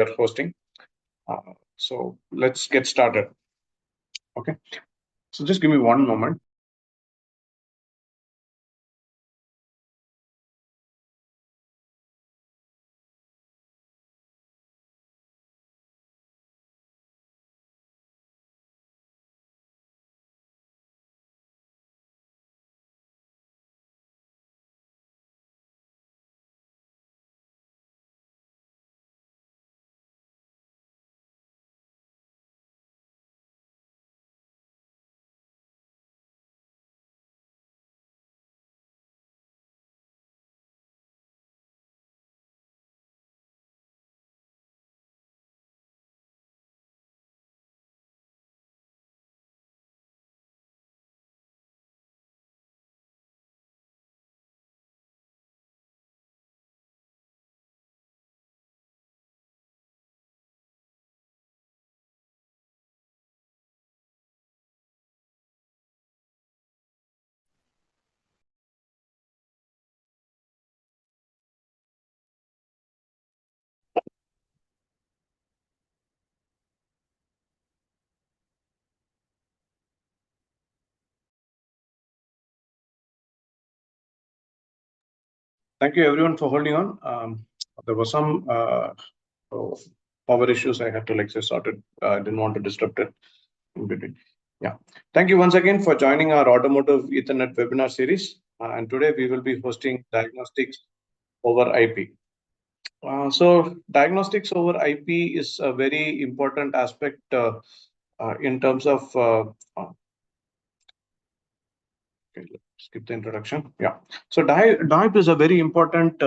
we're hosting. So let's get started. Okay. So just give me one moment. Thank you everyone for holding on. There was some power issues I had to sort it. I didn't want to disrupt it in between. Yeah. Thank you once again for joining our Automotive Ethernet webinar series. And today we will be hosting diagnostics over IP. So diagnostics over IP is a very important aspect in terms of okay, let's skip the introduction. Yeah. So DoIP is a very important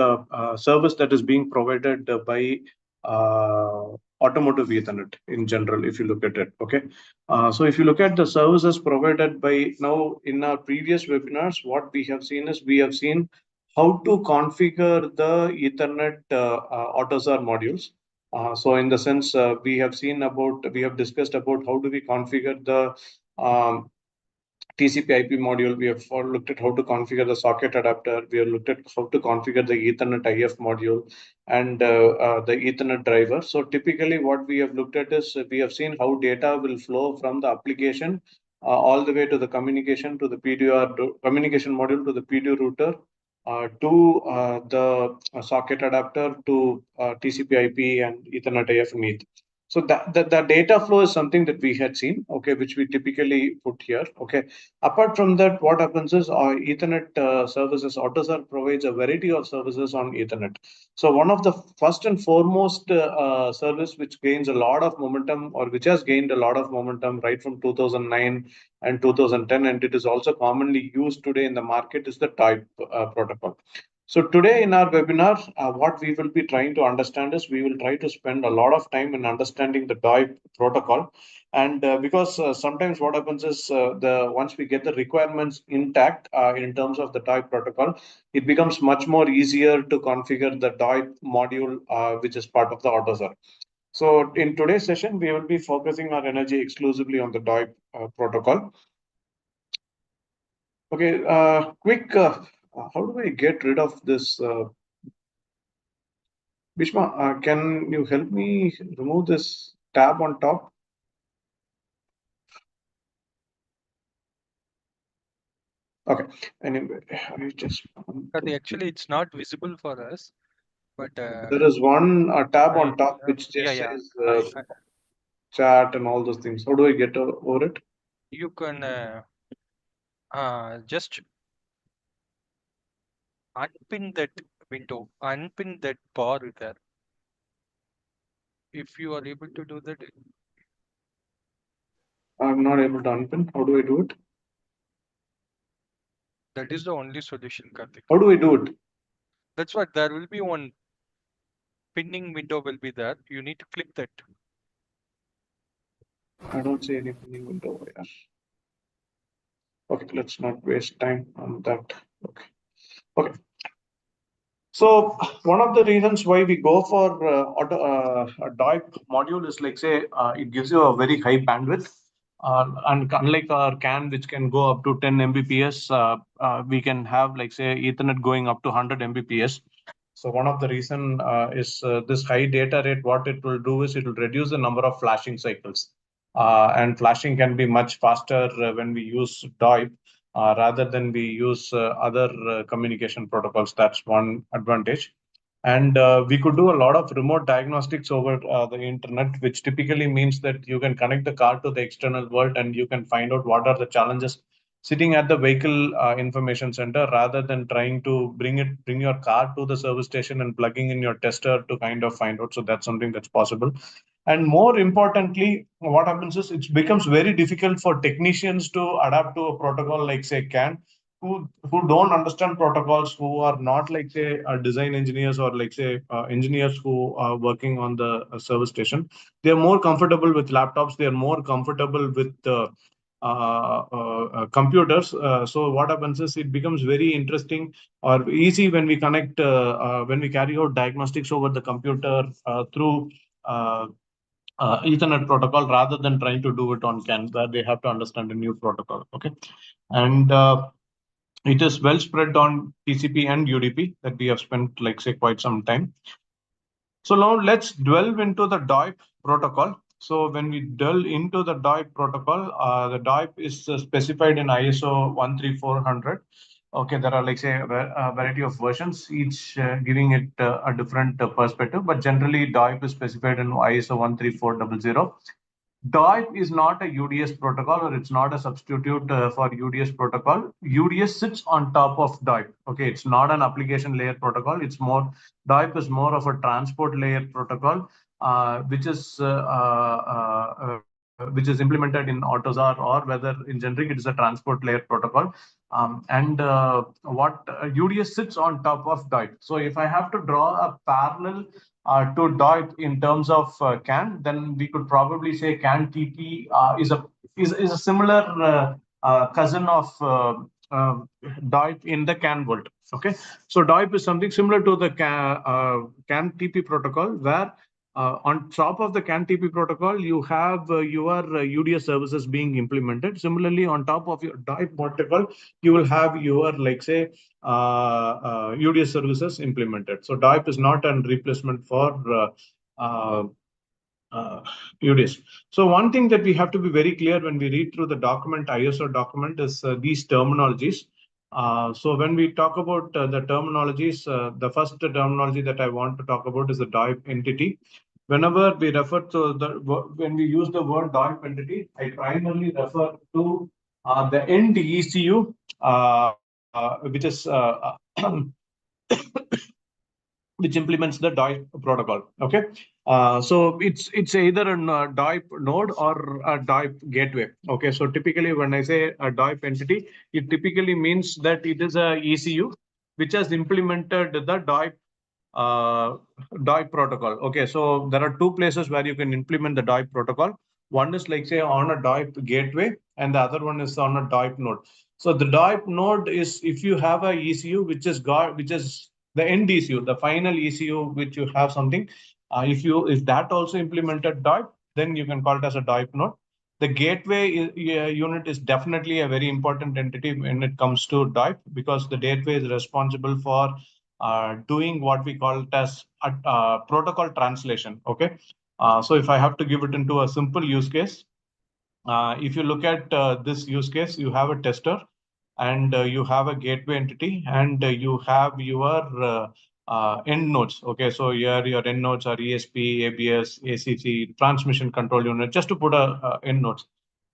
service that is being provided by automotive Ethernet in general, if you look at it. Okay. So if you look at the services provided by now in our previous webinars, what we have seen is we have seen how to configure the Ethernet AutoSAR modules. So in the sense, we have discussed about how do we configure the TCP IP module. We have looked at how to configure the socket adapter. We have looked at how to configure the Ethernet IF module and the Ethernet driver. So typically what we have looked at is we have seen how data will flow from the application all the way to the communication to the communication module to the PDU router to the socket adapter to TCP IP and Ethernet IF and ETH. So the data flow is something that we had seen, okay, which we typically put here, okay. Apart from that, what happens is our Ethernet services, AutoSAR provides a variety of services on Ethernet. So one of the first and foremost service which gains a lot of momentum, or which has gained a lot of momentum right from 2009 and 2010, and it is also commonly used today in the market, is the DoIP protocol. So today in our webinar, what we will be trying to understand is we will try to spend a lot of time in understanding the DoIP protocol. And because sometimes what happens is once we get the requirements intact in terms of the DoIP protocol, it becomes much more easier to configure the DoIP module, which is part of the AutoSAR. So in today's session, we will be focusing our energy exclusively on the DoIP protocol. Okay, quick, how do I get rid of this? Bhishma, can you help me remove this tab on top? Okay. Anyway, I just actually it's not visible for us, but there is one tab on top which just says chat and all those things. How do I get over it? You can just unpin that window, unpin that bar there. If you are able to do that, I'm not able to unpin. How do I do it? that is the only solution, Karthik. How do I do it? That's what, there will be one pinning window will be there. You need to click that. I don't see any pinning window here. Okay, let's not waste time on that. Okay. Okay. So one of the reasons why we go for a DoIP module is say it gives you a very high bandwidth. And unlike our CAN, which can go up to 10 Mbps, we can have say Ethernet going up to 100 Mbps. So one of the reason is this high data rate. What it will do is it will reduce the number of flashing cycles, and flashing can be much faster when we use DoIP rather than we use other communication protocols. That's one advantage. And we could do a lot of remote diagnostics over the internet, which typically means that you can connect the car to the external world and you can find out what are the challenges sitting at the vehicle information center rather than trying to bring your car to the service station and plugging in your tester to kind of find out. So that's something that's possible. And more importantly, what happens is it becomes very difficult for technicians to adapt to a protocol like say CAN, who don't understand protocols, who are not like say design engineers or like say engineers who are working on the service station. They are more comfortable with laptops. They are more comfortable with computers. So what happens is it becomes very interesting or easy when we connect when we carry out diagnostics over the computer through Ethernet protocol rather than trying to do it on CAN, where they have to understand a new protocol. Okay, and it is well spread on TCP and UDP that we have spent like say quite some time. So now let's delve into the DoIP protocol. So when we delve into the DoIP protocol, the DoIP is specified in ISO 13400. Okay, there are like say a variety of versions, each giving it a different perspective, but generally DoIP is specified in ISO 13400. DoIP is not a UDS protocol, or it's not a substitute for UDS protocol. UDS sits on top of DoIP. Okay, it's not an application layer protocol. It's more, DoIP is more of a transport layer protocol, which is implemented in AutoSAR, or whether in generic it is a transport layer protocol. What UDS sits on top of DoIP. So if I have to draw a parallel to DoIP in terms of CAN, then we could probably say CAN TP is a similar cousin of DoIP in the CAN world. Okay, so DoIP is something similar to the CAN TP protocol, where on top of the CAN TP protocol, you have your UDS services being implemented. Similarly, on top of your DoIP protocol, you will have your, like say, UDS services implemented. So DoIP is not a replacement for UDS. So one thing that we have to be very clear when we read through the document, ISO document, is these terminologies. So when we talk about the terminologies, the first terminology that I want to talk about is the DoIP entity. Whenever we refer to when we use the word DoIP entity, I primarily refer to the end ECU, which is which implements the DoIP protocol. Okay, so it's either a DoIP node or a DoIP gateway. Okay, so typically when I say a DoIP entity, it typically means that it is a ECU which has implemented the DoIP protocol. Okay, so there are two places where you can implement the DoIP protocol. One is like say on a DoIP gateway, and the other one is on a DoIP node. So the DoIP node is if you have a ECU which is the end ECU, the final ECU, which you have something. If that also implemented DoIP, then you can call it as a DoIP node. The gateway unit is definitely a very important entity when it comes to DoIP, because the gateway is responsible for doing what we call it as protocol translation. Okay, so if I have to give it into a simple use case, if you look at this use case, you have a tester, and you have a gateway entity, and you have your end nodes. Okay, so here your end nodes are ESP, ABS, ACC, transmission control unit, just to put a end nodes.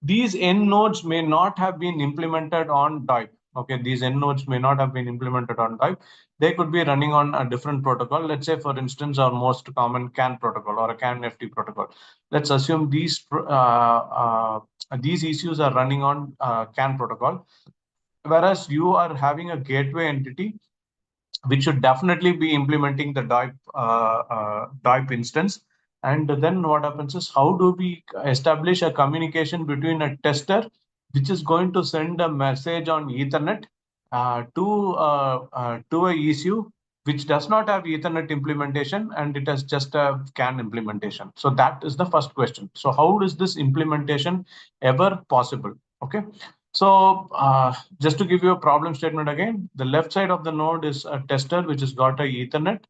These end nodes may not have been implemented on DoIP. Okay, these end nodes may not have been implemented on DoIP. They could be running on a different protocol. Let's say, for instance, our most common CAN protocol or a CAN FT protocol. Let's assume these issues are running on CAN protocol, whereas you are having a gateway entity which should definitely be implementing the DoIP instance. And then what happens is, how do we establish a communication between a tester, which is going to send a message on Ethernet to a ECU, which does not have Ethernet implementation, and it has just a CAN implementation. So that is the first question. So how is this implementation ever possible? Okay. So just to give you a problem statement again, the left side of the node is a tester which has got a Ethernet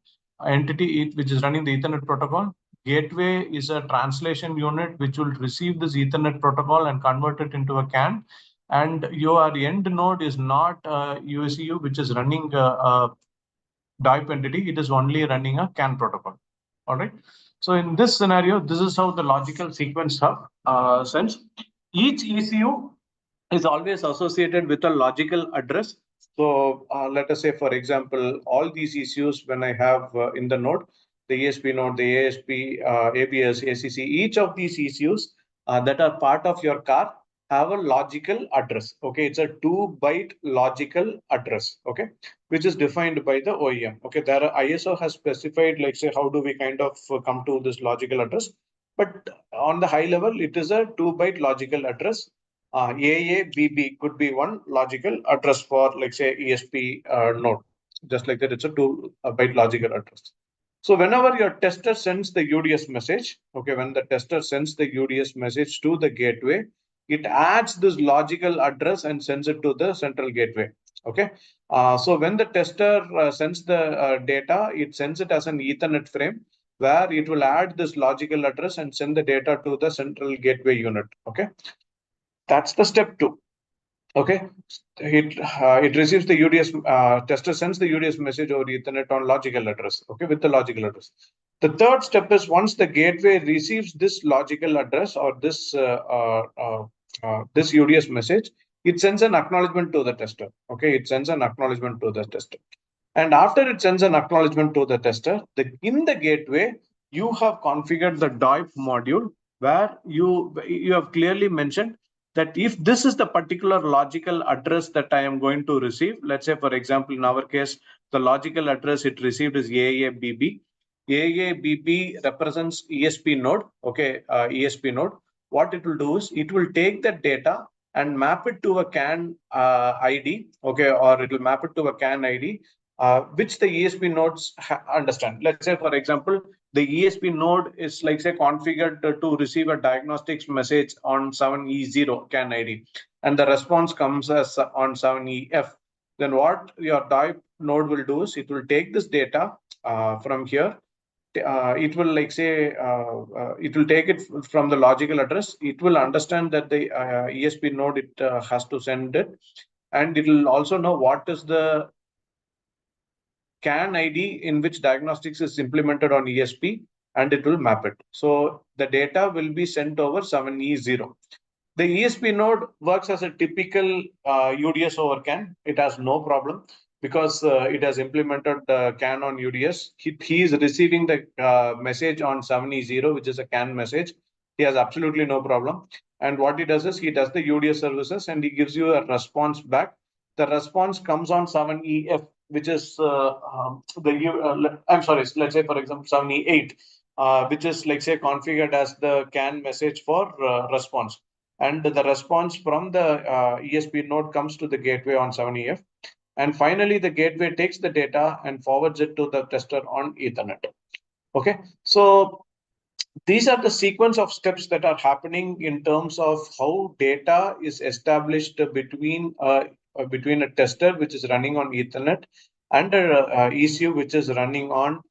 entity which is running the Ethernet protocol. Gateway is a translation unit which will receive this Ethernet protocol and convert it into a CAN. And your end node is not a USEU which is running a DoIP entity. It is only running a CAN protocol. All right. So in this scenario, this is how the logical sequence have sense. Each ECU is always associated with a logical address. So let us say, for example, all these issues when I have in the node, the ESP node, the ASP, ABS, ACC, each of these issues that are part of your car have a logical address. Okay, it's a 2-byte logical address. Okay, which is defined by the OEM. Okay, there are ISO has specified, like say, how do we kind of come to this logical address? But on the high level, it is a 2-byte logical address. AABB could be one logical address for, like say, ESP node. Just like that, it's a 2-byte logical address. So whenever your tester sends the UDS message, okay, when the tester sends the UDS message to the gateway, it adds this logical address and sends it to the central gateway. Okay. So when the tester sends the data, it sends it as an Ethernet frame where it will add this logical address and send the data to the central gateway unit. Okay. That's the step 2. Okay, it receives the UDS tester sends the UDS message over Ethernet on logical address. Okay, with the logical address. The third step is once the gateway receives this logical address or this UDS message, it sends an acknowledgement to the tester. Okay, it sends an acknowledgement to the tester. And after it sends an acknowledgement to the tester, in the gateway, you have configured the DoIP module where you have clearly mentioned that if this is the particular logical address that I am going to receive, let's say, for example, in our case, the logical address it received is AABB. AABB represents ESP node, okay, ESP node. What it will do is it will take that data and map it to a CAN ID, okay, or it will map it to a CAN ID which the ESP nodes understand. Let's say, for example, the ESP node is like say configured to receive a diagnostics message on 7E0 CAN ID, and the response comes as on 7EF. Then what your DoIP node will do is it will take this data from here. It will like say it will take it from the logical address. It will understand that the ESP node it has to send it, and it will also know what is the CAN ID in which diagnostics is implemented on ESP, and it will map it. So the data will be sent over 7E0. The ESP node works as a typical UDS over CAN. It has no problem because it has implemented CAN on UDS. He is receiving the message on 7E0, which is a CAN message. He has absolutely no problem. And what he does is he does the UDS services and he gives you a response back. The response comes on 7EF, which is I'm sorry, let's say, for example, 7E8, which is like say configured as the CAN message for response. And the response from the ESP node comes to the gateway on 7EF. And finally, the gateway takes the data and forwards it to the tester on Ethernet. Okay, so these are the sequence of steps that are happening in terms of how data is established between a tester which is running on Ethernet and a ECU which is running on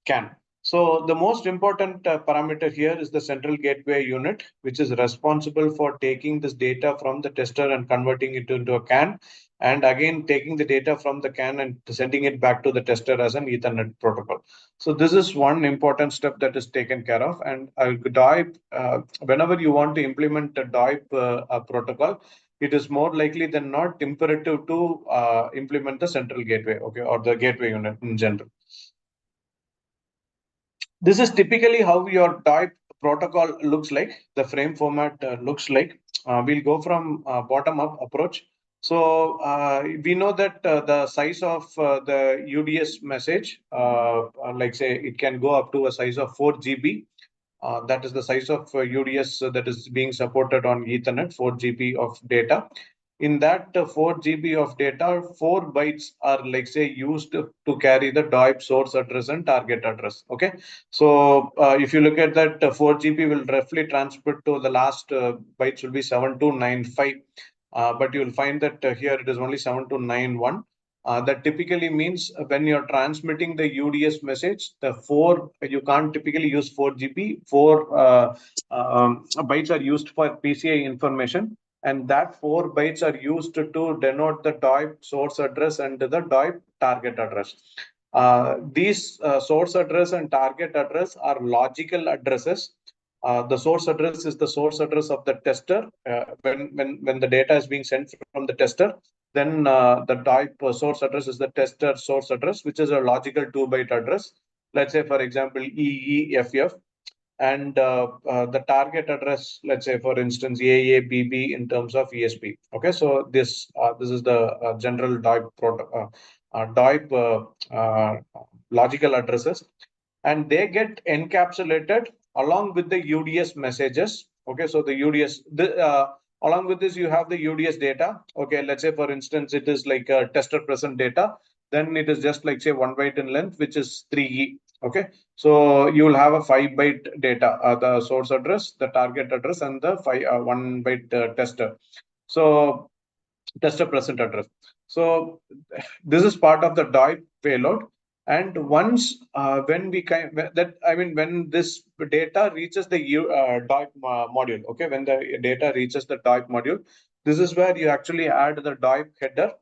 CAN. So the most important parameter here is the central gateway unit, which is responsible for taking this data from the tester and converting it into a CAN, and again taking the data from the CAN and sending it back to the tester as an Ethernet protocol. So this is one important step that is taken care of. And DoIP, whenever you want to implement a DoIP protocol, it is more likely than not imperative to implement the central gateway, okay, or the gateway unit in general. This is typically how your DoIP protocol looks like. The frame format looks like. We'll go from bottom up approach. So we know that the size of the UDS message, like say, it can go up to a size of 4 GB. That is the size of UDS that is being supported on Ethernet, 4 GB of data. In that 4 GB of data, 4 bytes are like say used to carry the DoIP source address and target address. Okay, so if you look at that, 4 GB will roughly transmit to the last bytes will be 7295, but you'll find that here it is only 7291. That typically means when you're transmitting the UDS message, you can't typically use 4 GB. 4 bytes are used for PCI information, and that 4 bytes are used to denote the DoIP source address and the DoIP target address. These source address and target address are logical addresses. The source address is the source address of the tester. When the data is being sent from the tester, then the DoIP source address is the tester source address, which is a logical 2-byte address. Let's say, for example, EEFF, and the target address, let's say for instance AABB in terms of ESP. Okay, so this is the general DoIP logical addresses, and they get encapsulated along with the UDS messages. Okay, so the UDS along with this you have the UDS data. Okay, let's say for instance it is like a tester present data, then it is just like say 1 byte in length, which is 3E. Okay, so you will have a 5-byte data, the source address, the target address, and the 1-byte tester. So tester present address. So this is part of the DoIP payload. And once when this data reaches the DoIP module, okay, when the data reaches the DoIP module, this is where you actually add the DoIP header.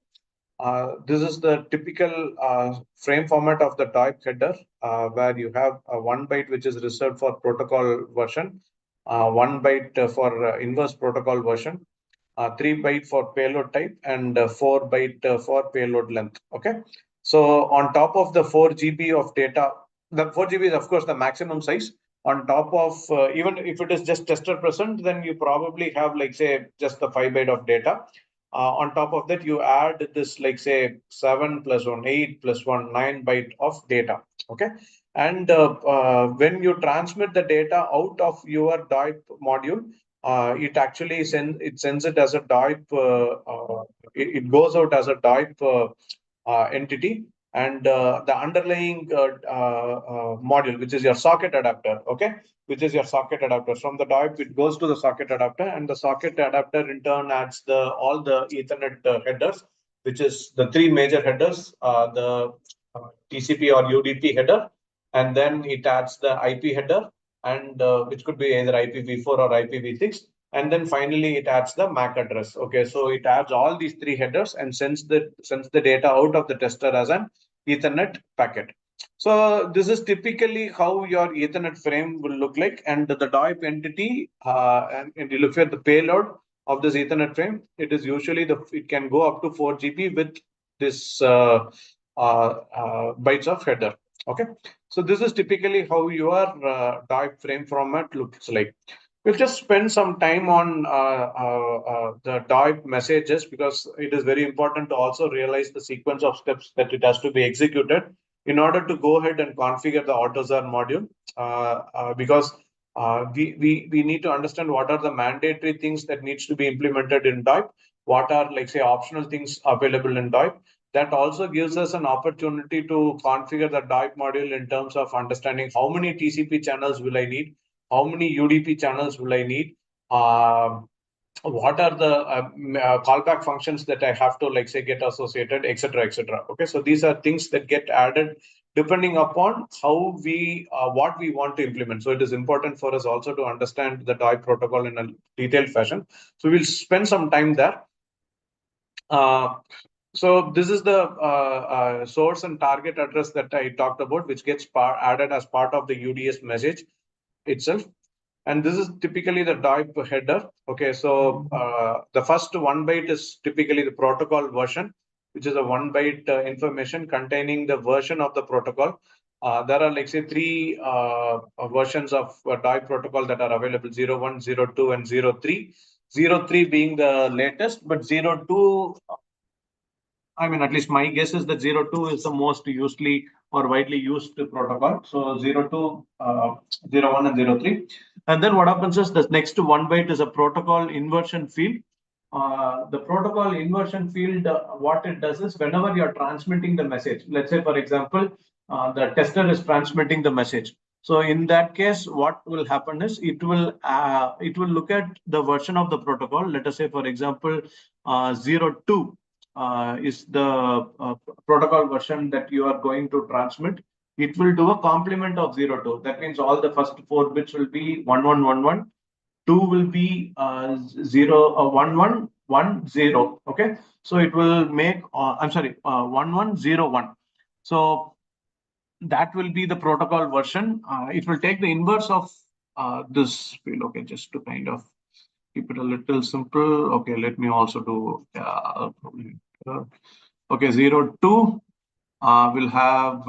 This is the typical frame format of the DoIP header, where you have 1 byte which is reserved for protocol version, 1 byte for inverse protocol version, 3 byte for payload type, and 4 byte for payload length. Okay, so on top of the 4 GB of data, the 4 GB is of course the maximum size. On top of even if it is just tester present, then you probably have like say just the 5 byte of data. On top of that, you add this like say 7 plus 1, 8 plus 1, 9 byte of data. Okay, and when you transmit the data out of your DoIP module, it actually sends it as a DoIP. It goes out as a DoIP entity, and the underlying module, which is your socket adapter, okay, which is your socket adapter. From the DoIP, it goes to the socket adapter, and the socket adapter in turn adds all the Ethernet headers, which is the 3 major headers, the TCP or UDP header, and then it adds the IP header, and which could be either IPv4 or IPv6. And then finally it adds the MAC address. Okay, so it adds all these 3 headers and sends the data out of the tester as an Ethernet packet. So this is typically how your Ethernet frame will look like, and the DoIP entity, and you look at the payload of this Ethernet frame, it is usually it can go up to 4 GB with this bytes of header. Okay, so this is typically how your DoIP frame format looks like. We'll just spend some time on the DoIP messages, because it is very important to also realize the sequence of steps that it has to be executed in order to go ahead and configure the AutoZar module, because we need to understand what are the mandatory things that needs to be implemented in DoIP, what are like say optional things available in DoIP. That also gives us an opportunity to configure the DoIP module in terms of understanding how many TCP channels will I need, how many UDP channels will I need, what are the callback functions that I have to like say get associated, etc., etc. Okay, so these are things that get added depending upon how what we want to implement. So it is important for us also to understand the DoIP protocol in a detailed fashion. So we'll spend some time there. So this is the source and target address that I talked about, which gets added as part of the UDS message itself. And this is typically the DoIP header. Okay, so the first 1 byte is typically the protocol version, which is a 1 byte information containing the version of the protocol. There are like say 3 versions of DoIP protocol that are available: 01, 02, and 03. 03 being the latest, but 02, I mean, at least my guess is that 02 is the most usually or widely used protocol. So 02, 01, and 03. And then what happens is the next 1 byte is a protocol inversion field. the protocol inversion field, what it does is whenever you're transmitting the message, let's say, for example, the tester is transmitting the message. So in that case, what will happen is it will look at the version of the protocol. Let us say, for example, 02 is the protocol version that you are going to transmit. It will do a complement of 02. That means all the first 4 bits will be 1111. 2 will be 1110. Okay, so it will make I'm sorry, 1101. So that will be the protocol version. It will take the inverse of this field. Okay, just to kind of keep it a little simple. Okay, let me also do okay, 02 will have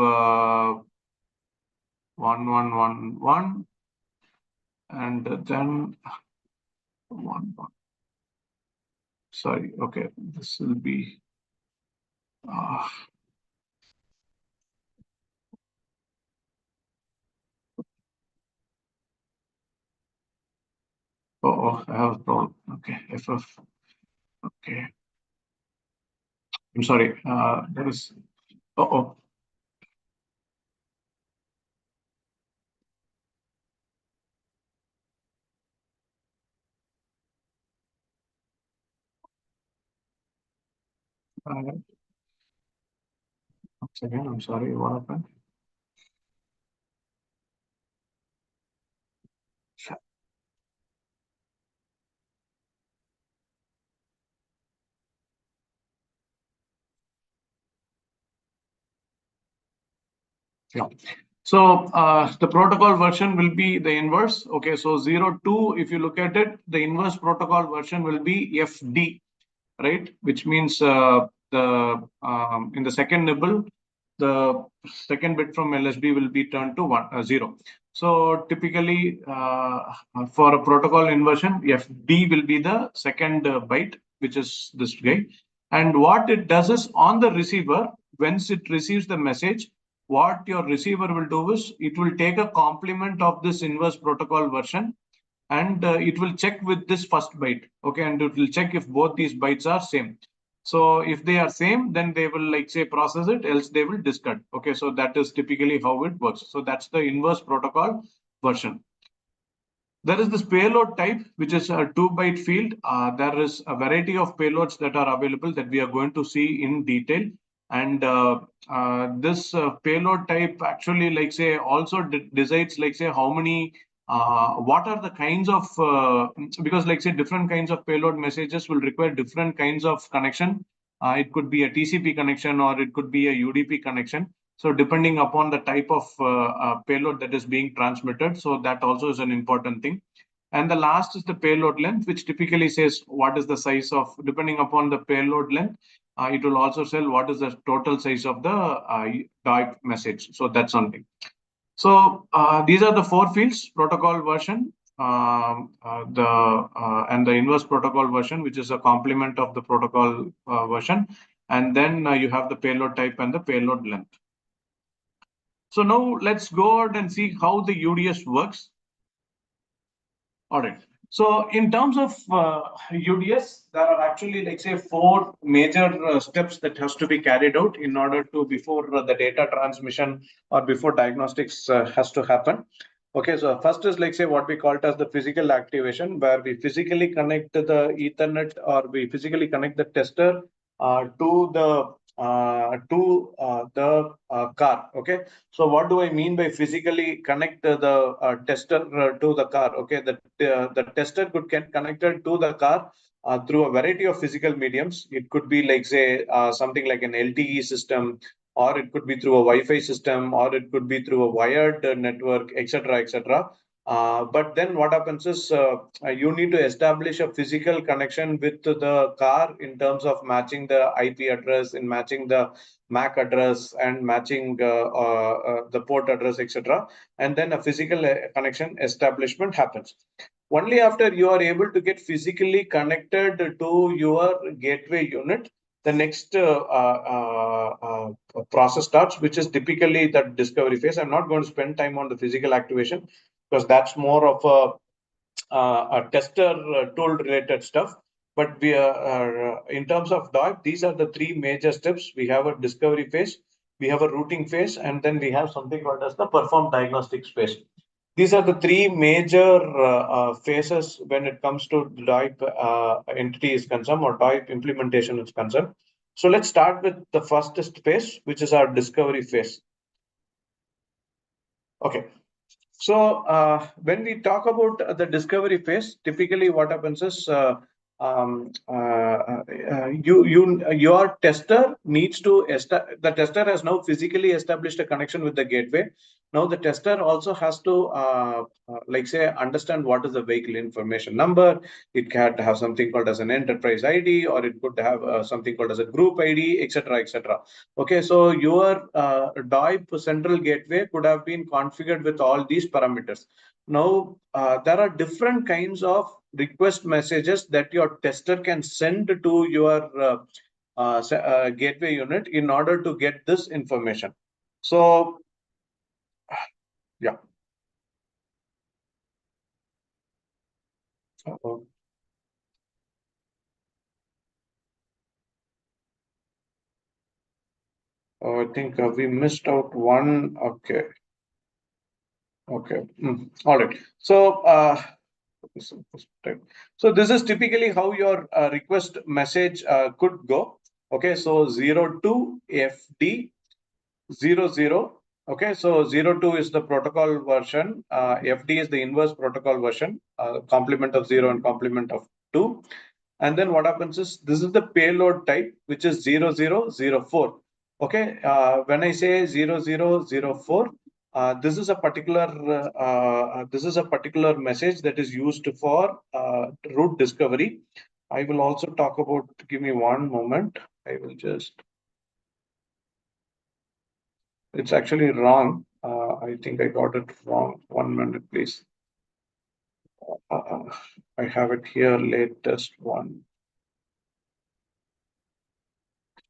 1111 and then 1 1. Sorry, okay, this will be oh, I have a problem. Okay, FF. Okay, I'm sorry. There is. Oh. Once again, I'm sorry. What happened? Yeah. So the protocol version will be the inverse. Okay, so 02, if you look at it, the inverse protocol version will be FD, right? Which means the in the second nibble, the second bit from LSB will be turned to 0. So typically for a protocol inversion, FD will be the second byte, which is this guy. And what it does is on the receiver, once it receives the message, what your receiver will do is it will take a complement of this inverse protocol version and it will check with this first byte. Okay, and it will check if both these bytes are same. So if they are same, then they will like say process it, else they will discard. Okay, so that is typically how it works. So that's the inverse protocol version. There is this payload type, which is a 2-byte field. There is a variety of payloads that are available that we are going to see in detail. And this payload type actually, like say, also decides, like say, how many, what are the kinds of, because like say, different kinds of payload messages will require different kinds of connection. It could be a TCP connection or it could be a UDP connection. So depending upon the type of payload that is being transmitted, so that also is an important thing. And the last is the payload length, which typically says what is the size of, depending upon the payload length, it will also tell what is the total size of the DoIP message. So that's something. So these are the 4 fields: protocol version, and the inverse protocol version, which is a complement of the protocol version. And then you have the payload type and the payload length. So now let's go out and see how the UDS works. All right. So in terms of UDS, there are actually, like say, 4 major steps that has to be carried out in order to before the data transmission or before diagnostics has to happen. Okay, so first is like say what we call it as the physical activation, where we physically connect the Ethernet or we physically connect the tester to the car. Okay, so what do I mean by physically connect the tester to the car? Okay, the tester could get connected to the car through a variety of physical mediums. It could be like say something like an LTE system, or it could be through a Wi-Fi system, or it could be through a wired network, etc., etc. But then what happens is you need to establish a physical connection with the car in terms of matching the IP address, in matching the MAC address, and matching the port address, etc. And then a physical connection establishment happens. Only after you are able to get physically connected to your gateway unit, the next process starts, which is typically the discovery phase. I'm not going to spend time on the physical activation because that's more of a tester tool related stuff. But we are in terms of DoIP, these are the three major steps. We have a discovery phase, we have a routing phase, and then we have something called as the perform diagnostics phase. These are the three major phases when it comes to DoIP entity is concerned or DoIP implementation is concerned. So let's start with the first phase, which is our discovery phase. Okay. So when we talk about the discovery phase, typically what happens is your tester needs to the tester has now physically established a connection with the gateway. Now the tester also has to like say understand what is the vehicle information number. It can have something called as an enterprise ID, or it could have something called as a group ID, etc., etc. Okay, so your DoIP central gateway could have been configured with all these parameters. Now, there are different kinds of request messages that your tester can send to your gateway unit in order to get this information. So, yeah. I think we missed out one. Okay. Okay. All right. So, so this is typically how your request message could go. Okay, so 02 FD 00. Okay, so 02 is the protocol version. FD is the inverse protocol version, complement of 0 and complement of 2. And then what happens is this is the payload type, which is 0004. Okay, when I say 0004, this is a particular message that is used for route discovery. I will also talk about. Give me one moment. I will just. It's actually wrong. I think I got it wrong. 1 minute, please. I have it here. Latest one.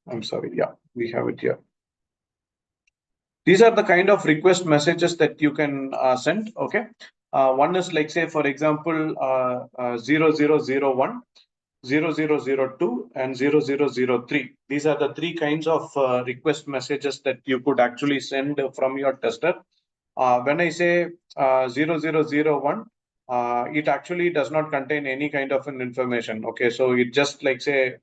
I'm sorry. Yeah, we have it here. These are the kind of request messages that you can send. Okay. One is like, say, for example, 0001, 0002, and 0003. These are the three kinds of request messages that you could actually send from your tester. When I say 0001, it actually does not contain any kind of an information. Okay, so it just like say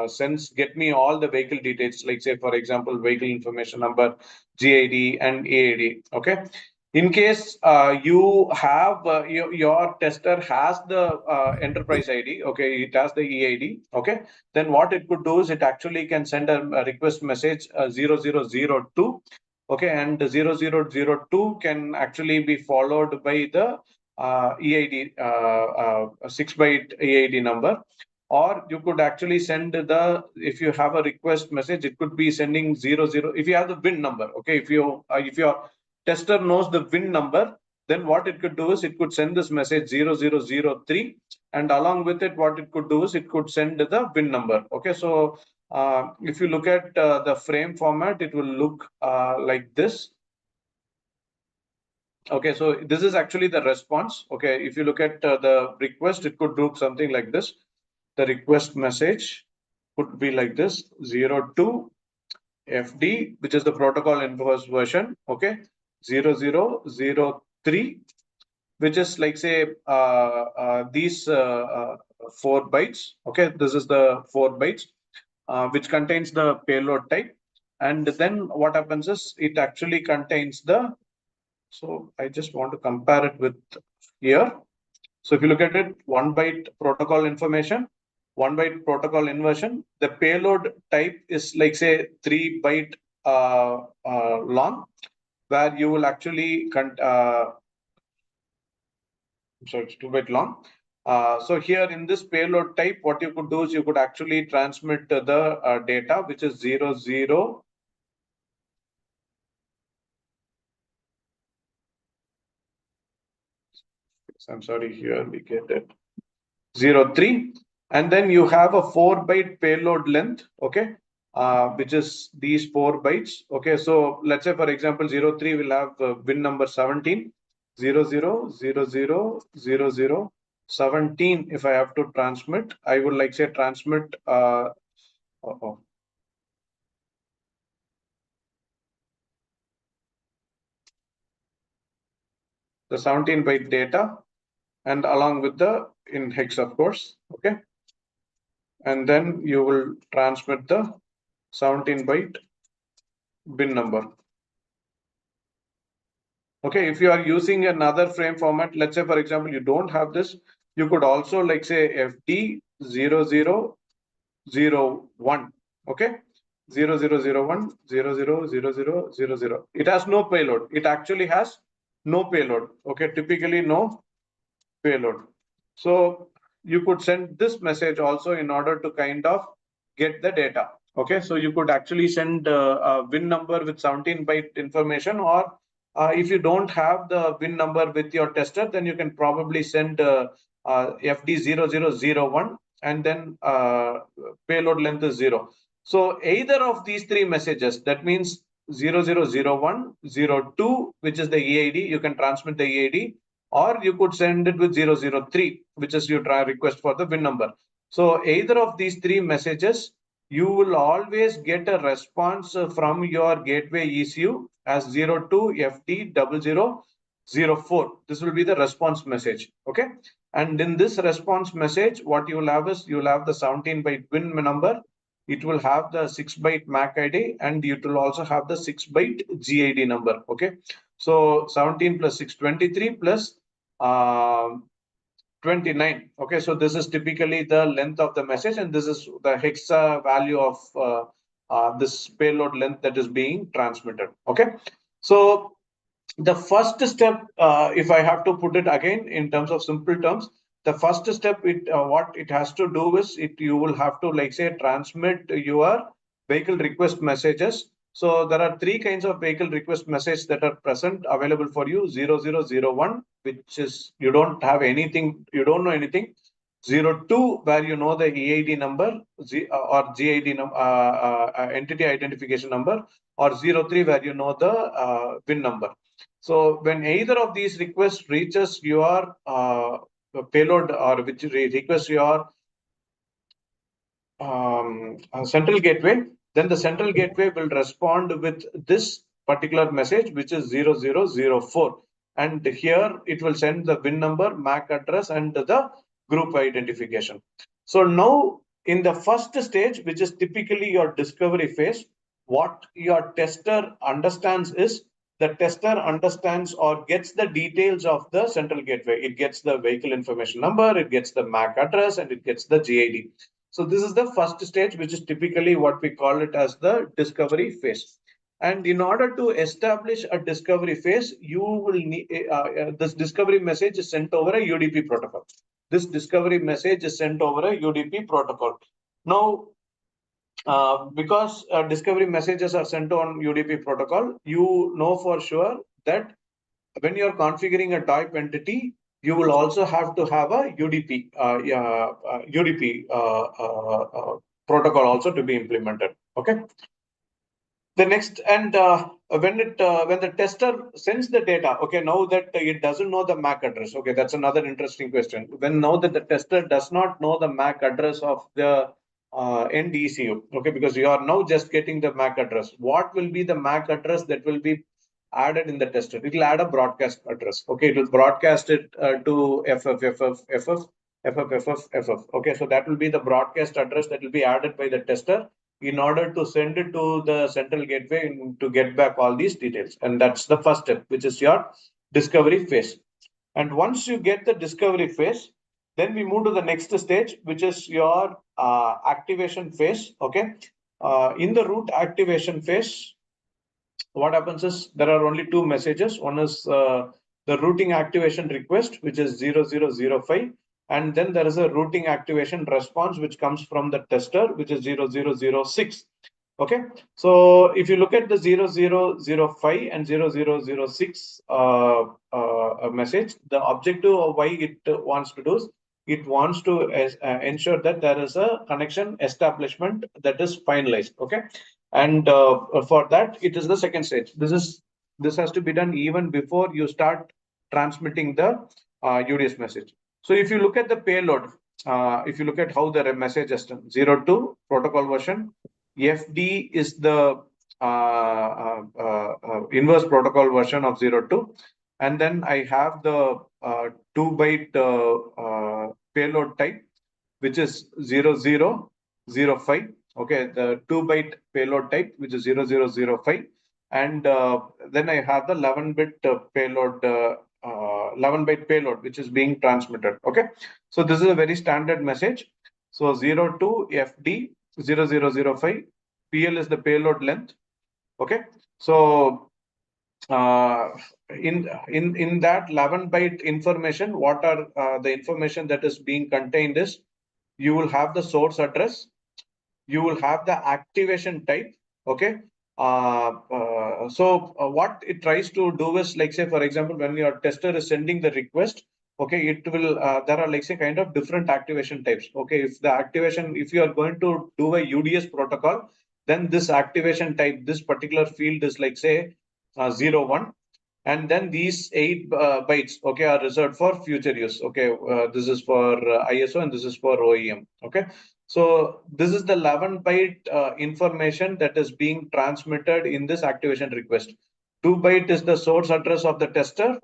sends get me all the vehicle details, like say for example vehicle information number, GID and AID. Okay, in case you have your tester has the enterprise ID, okay, it has the EID, okay, then what it could do is it actually can send a request message 0002. Okay, and 0002 can actually be followed by the EID, 6-byte EID number. Or you could actually send if you have a request message, it could be sending 00. If you have the VIN number, okay, if your tester knows the VIN number, then what it could do is it could send this message 0003, and along with it, what it could do is it could send the VIN number. Okay, so if you look at the frame format, it will look like this. Okay, so this is actually the response. Okay, if you look at the request, it could look something like this. The request message could be like this: 02 FD, which is the protocol inverse version. Okay, 0003, which is like say these 4 bytes. Okay, this is the 4 bytes. Which contains the payload type. And then what happens is it actually contains the, so I just want to compare it with here. So if you look at it, 1 byte protocol information, 1 byte protocol inversion, the payload type is like say 3 byte long, where you will actually, so it's 2 byte long. So here in this payload type, what you could do is you could actually transmit the data, which is 00. I'm sorry, here we get it 03. And then you have a 4 byte payload length, okay, which is these 4 bytes. Okay, so let's say, for example, 03 will have VIN number 17, 00, 00, 00, 17, if I have to transmit, I would like say transmit the 17 byte data, and along with the in hex, of course. Okay. And then you will transmit the 17 byte bin number. Okay, if you are using another frame format, let's say, for example, you don't have this, you could also like say FD0001. Okay, 0001000000. It has no payload. It actually has no payload. Okay, typically no payload. So you could send this message also in order to kind of get the data. Okay, so you could actually send a win number with 17 byte information, or if you don't have the win number with your tester, then you can probably send FD0001 and then payload length is 0. So either of these three messages, that means 0001, 02, which is the EID, you can transmit the EID, or you could send it with 003, which is your try request for the win number. So either of these three messages, you will always get a response from your gateway ECU as 02 FD0004. This will be the response message. Okay. And in this response message, what you will have is you will have the 17 byte win number. It will have the 6 byte MAC ID, and it will also have the 6 byte GID number. Okay. So 17 plus 6, 23 plus 29. Okay, so this is typically the length of the message, and this is the hexa value of this payload length that is being transmitted. Okay, so the first step, if I have to put it again in terms of simple terms, the first step, what it has to do is you will have to like say transmit your vehicle request messages. So there are three kinds of vehicle request messages that are present available for you. 0001, which is you don't have anything, you don't know anything. 02, where you know the EID number or GID entity identification number, or 03, where you know the WIN number. So when either of these requests reaches your payload, or which requests your central gateway, then the central gateway will respond with this particular message, which is 0004. And here it will send the WIN number, MAC address, and the group identification. So now in the first stage, which is typically your discovery phase, what your tester understands is the tester understands or gets the details of the central gateway. It gets the vehicle information number, it gets the MAC address, and it gets the GID. So this is the first stage, which is typically what we call it as the discovery phase. And in order to establish a discovery phase, you will need this discovery message is sent over a UDP protocol. This discovery message is sent over a UDP protocol. Now, because discovery messages are sent on UDP protocol, you know for sure that when you're configuring a DoIP entity, you will also have to have a UDP protocol also to be implemented. Okay. The next, and when the tester sends the data, okay, now that it doesn't know the MAC address, okay, that's another interesting question. When now that the tester does not know the MAC address of the end ECU, okay, because you are now just getting the MAC address. What will be the MAC address that will be added in the tester? It will add a broadcast address. Okay, it will broadcast it to FF. Okay, so that will be the broadcast address that will be added by the tester in order to send it to the central gateway to get back all these details. And that's the first step, which is your discovery phase. And once you get the discovery phase, then we move to the next stage, which is your activation phase. Okay. In the root activation phase, what happens is there are only two messages. One is the routing activation request, which is 0005. And then there is a routing activation response, which comes from the tester, which is 0006. Okay. So if you look at the 0005 and 0006 message, the objective of why it wants to do is it wants to ensure that there is a connection establishment that is finalized. Okay. And for that, it is the second stage. This has to be done even before you start transmitting the UDS message. So if you look at the payload, if you look at how the message is done, 02 protocol version, FD is the inverse protocol version of 02. And then I have the 2-byte payload type, which is 0005. Okay, the 2-byte payload type, which is 0005. And then I have the 11-bit payload 11-byte payload, which is being transmitted. Okay, so this is a very standard message. So 02 FD 0005, PL is the payload length. Okay, so in that 11-byte information, what are the information that is being contained is, you will have the source address, you will have the activation type. Okay, what it tries to do is, like, say for example, when your tester is sending the request, okay, it will there are, like, say, kind of different activation types. Okay, if you are going to do a UDS protocol, then this activation type, this particular field is, like, say 01, and then these 8 bytes, okay, are reserved for future use. Okay, this is for ISO and this is for OEM. Okay, so this is the 11-byte information that is being transmitted in this activation request. 2-byte is the source address of the tester.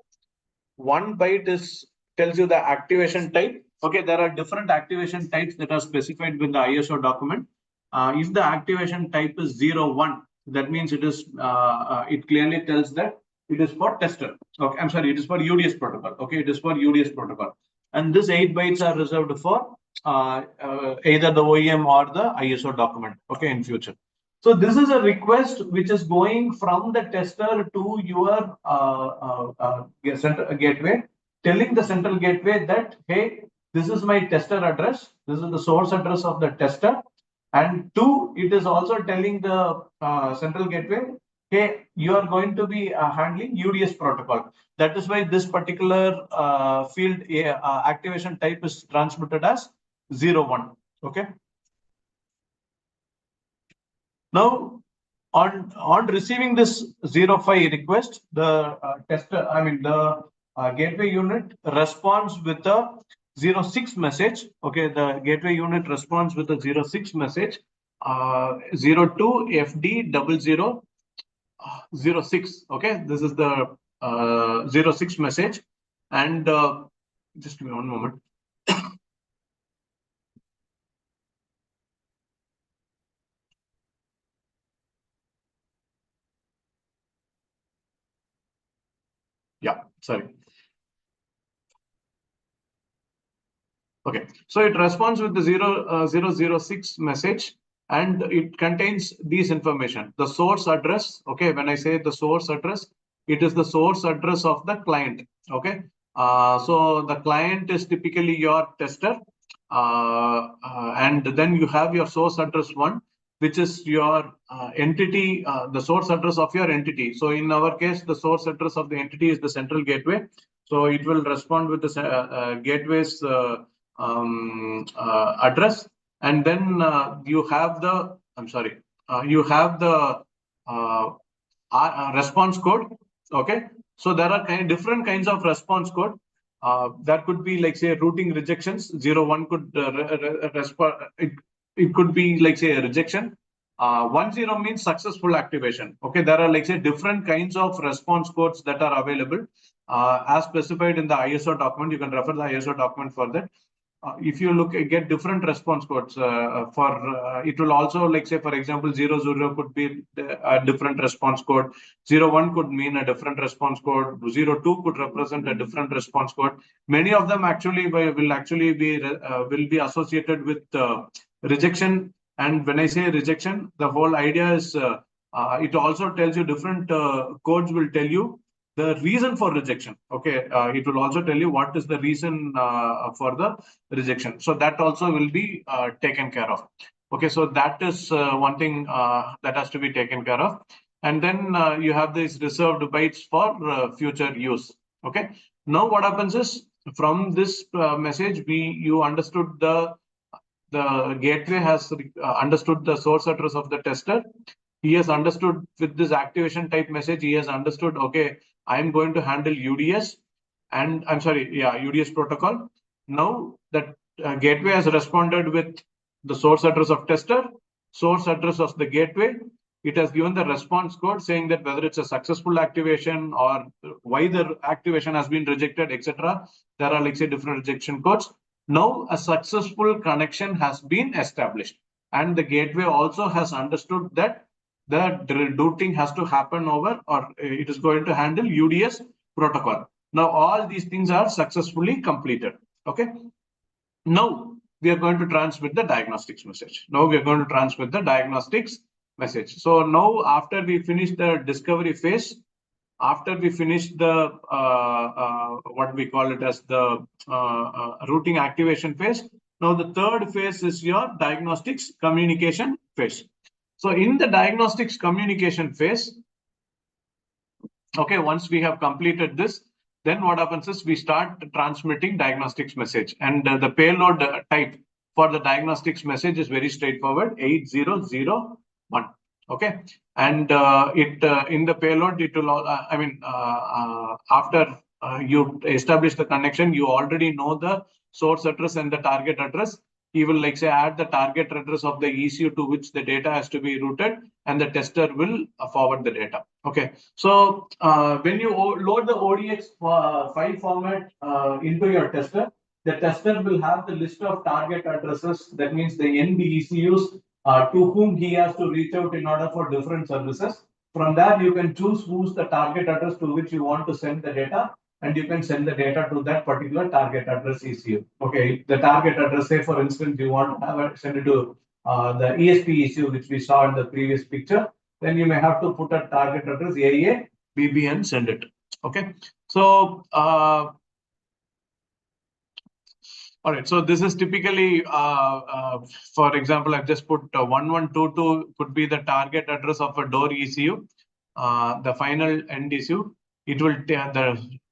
1 byte tells you the activation type. Okay, there are different activation types that are specified with the ISO document. If the activation type is 01, that means it clearly tells that it is for tester. Okay, I'm sorry, it is for UDS protocol. Okay, it is for UDS protocol. And these 8 bytes are reserved for either the OEM or the ISO document. Okay, in future. So this is a request which is going from the tester to your gateway, telling the central gateway that, hey, this is my tester address. This is the source address of the tester. And two, it is also telling the central gateway, hey, you are going to be handling UDS protocol. That is why this particular field activation type is transmitted as 01. Okay. Now, on receiving this 05 request, the gateway unit responds with a 06 message. Okay, the gateway unit responds with a 06 message, 02 FD 0006. Okay, this is the 06 message, and just give me one moment. Yeah, sorry. Okay, so it responds with the 006 message, and it contains these information. The source address. Okay, when I say the source address, it is the source address of the client. Okay, so the client is typically your tester, and then you have your source address 1, which is your entity, the source address of your entity. So in our case, the source address of the entity is the central gateway. So it will respond with the gateway's address, and then you have the response code. Okay, so there are different kinds of response code. That could be, like, say, routing rejections. 01 could respond. It could be, like, say, a rejection. 10 means successful activation. Okay, there are, like, say, different kinds of response codes that are available as specified in the ISO document. You can refer the ISO document for that. If you get different response codes it will also, like, say, for example, 00 could be a different response code. 01 could mean a different response code. 02 could represent a different response code. Many of them actually will be associated with rejection. And when I say rejection, the whole idea is it also tells you different codes will tell you the reason for rejection. Okay, it will also tell you what is the reason for the rejection. So that also will be taken care of. Okay, so that is one thing that has to be taken care of. And then you have these reserved bytes for future use. Okay, now what happens is, from this message, you understood the gateway has understood the source address of the tester. He has understood with this activation type message, he has understood, okay, I'm going to handle UDS, and UDS protocol. Now that gateway has responded with the source address of tester, source address of the gateway. It has given the response code saying that whether it's a successful activation or why the activation has been rejected, etc. There are, like, say, different rejection codes. Now a successful connection has been established, and the gateway also has understood that the routing has to happen over, or it is going to handle UDS protocol. Now all these things are successfully completed. Okay. Now we are going to transmit the diagnostics message. So now after we finish the discovery phase, after we finish the what we call it as the routing activation phase, now the third phase is your diagnostics communication phase. So in the diagnostics communication phase, okay, once we have completed this, then what happens is we start transmitting diagnostics message, and the payload type for the diagnostics message is very straightforward, 8001. Okay, and in the payload it will after you establish the connection, you already know the source address and the target address. He will, like, say, add the target address of the ECU to which the data has to be routed, and the tester will forward the data. Okay, so when you load the ODX file format into your tester, the tester will have the list of target addresses. That means the end ECUs to whom he has to reach out in order for different services. From there, you can choose who's the target address to which you want to send the data, and you can send the data to that particular target address ECU. Okay, the target address, say for instance, you want to send it to the ESP ECU, which we saw in the previous picture, then you may have to put a target address AA, BB, and send it. Okay, so all right, so this is typically, for example, I've just put 1122 could be the target address of a door ECU, the final end ECU. It will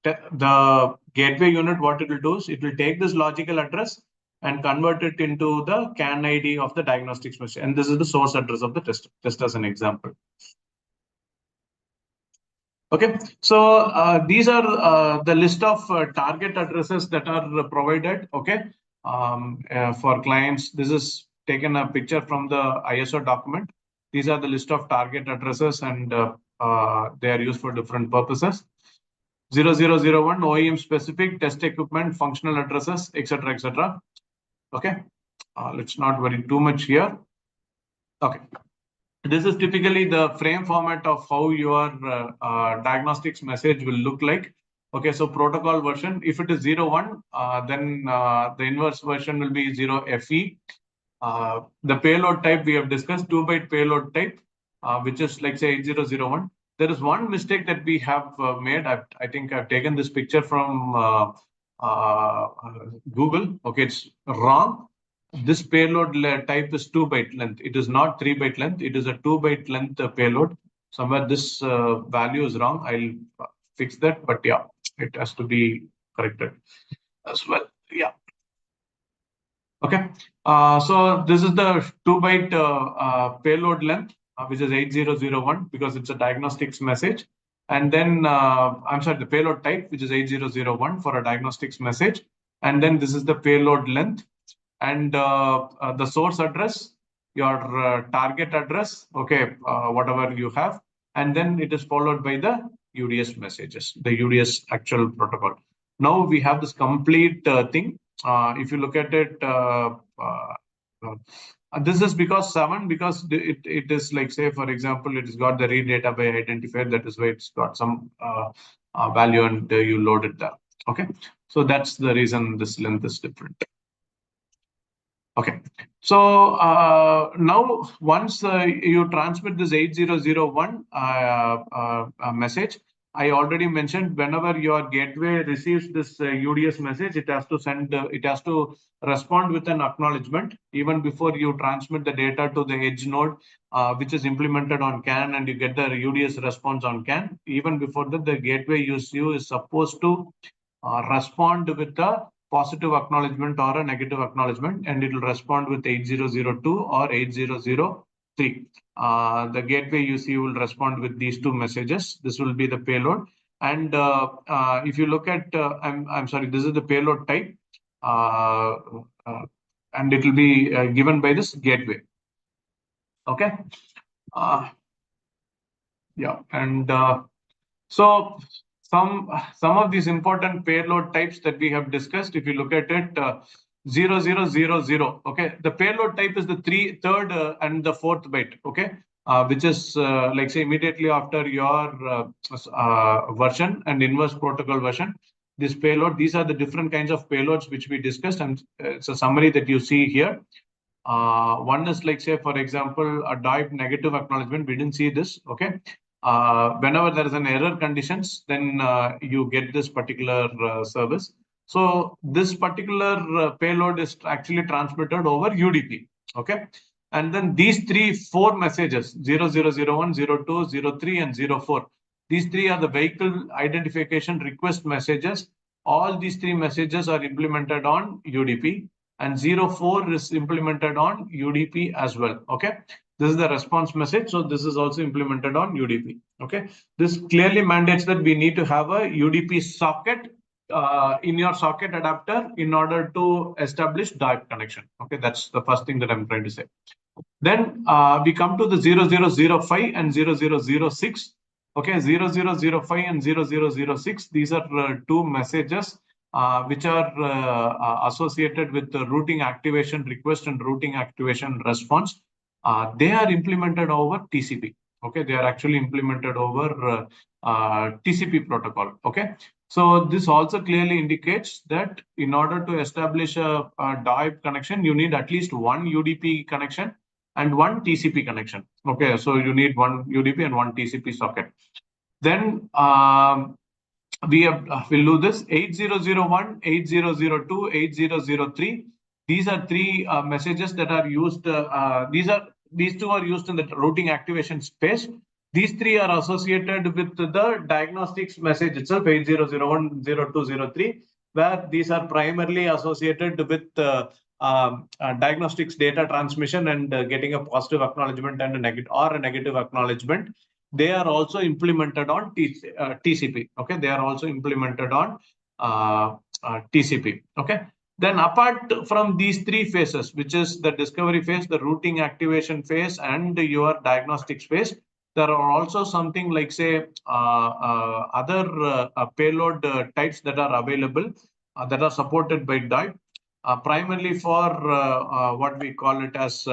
the gateway unit, what it will do is it will take this logical address and convert it into the CAN ID of the diagnostics machine. And this is the source address of the test, just as an example. Okay, so these are the list of target addresses that are provided. Okay, for clients, this is taken a picture from the ISO document. These are the list of target addresses, and they are used for different purposes. 0001 OEM specific, test equipment, functional addresses, etc., etc. Okay, let's not worry too much here. Okay. This is typically the frame format of how your diagnostics message will look like. Okay, so protocol version, if it is 01, then the inverse version will be 0FE. The payload type we have discussed, 2-byte payload type, which is, like, say, 8001. There is one mistake that we have made. I think I've taken this picture from Google. Okay, it's wrong. This payload type is 2-byte length. It is not 3-byte length. It is a 2-byte length payload. Somewhere this value is wrong. I'll fix that, but yeah, it has to be corrected as well. Yeah. Okay. So this is the 2-byte payload length, which is 8001, because it's a diagnostics message. And then I'm sorry, the payload type, which is 8001 for a diagnostics message. And then this is the payload length. And the source address, your target address, okay, whatever you have, and then it is followed by the UDS messages, the UDS actual protocol. Now we have this complete thing. If you look at it, this is because 7, because it is, like, say, for example, it has got the read data by identifier. That is why it's got some value, and you load it there. Okay, so that's the reason this length is different. Okay, so now once you transmit this 8001 message, I already mentioned whenever your gateway receives this UDS message, it has to send, it has to respond with an acknowledgement even before you transmit the data to the edge node, which is implemented on CAN, and you get the UDS response on CAN. Even before that, the gateway ECU is supposed to respond with a positive acknowledgement or a negative acknowledgement, and it will respond with 8002 or 8003. The gateway ECU will respond with these two messages. This will be the payload. And if you look at, I'm sorry, this is the payload type. and it will be given by this gateway. Okay. Yeah, and so some of these important payload types that we have discussed, if you look at it, 0000. Okay, the payload type is the third and the fourth byte. Okay, which is like say immediately after your version and inverse protocol version. This payload, these are the different kinds of payloads which we discussed, and it's a summary that you see here. One is like, say, for example, a DoIP negative acknowledgement. We didn't see this. Okay. Whenever there is an error conditions, then you get this particular service. So this particular payload is actually transmitted over UDP. Okay. And then these four messages, 0001, 02, 03, and 04. These three are the vehicle identification request messages. All these three messages are implemented on UDP, and 04 is implemented on UDP as well. Okay. This is the response message. So this is also implemented on UDP. Okay. This clearly mandates that we need to have a UDP socket in your socket adapter in order to establish DoIP connection. Okay. That's the first thing that I'm trying to say. Then we come to the 0005 and 0006. Okay, 0005 and 0006. These are two messages which are associated with the routing activation request and routing activation response. They are implemented over TCP. Okay, they are actually implemented over TCP protocol. Okay, so this also clearly indicates that in order to establish a DoIP connection, you need at least one UDP connection and one TCP connection. Okay, so you need one UDP and one TCP socket. Then we'll do this 8001, 8002, 8003. These are three messages that are used. These two are used in the routing activation space. These three are associated with the diagnostics message itself, 8001, 02, 03, where these are primarily associated with diagnostics data transmission and getting a positive acknowledgement and a negative acknowledgement. They are also implemented on TCP. Okay, they are also implemented on TCP. Okay. Then apart from these three phases, which is the discovery phase, the routing activation phase, and your diagnostics phase, there are also something like, say, other payload types that are available that are supported by DoIP. Primarily for what we call it as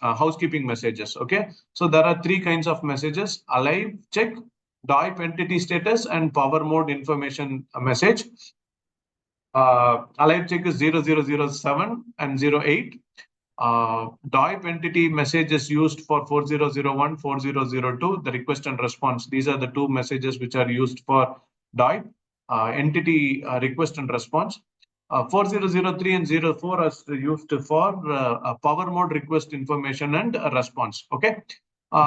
housekeeping messages. Okay, so there are three kinds of messages: alive check, DoIP entity status, and power mode information message. Alive check is 0007 and 08. DoIP entity message is used for 4001, 4002, the request and response. These are the two messages which are used for DoIP entity request and response. 4003 and 04 are used for power mode request information and response. Okay.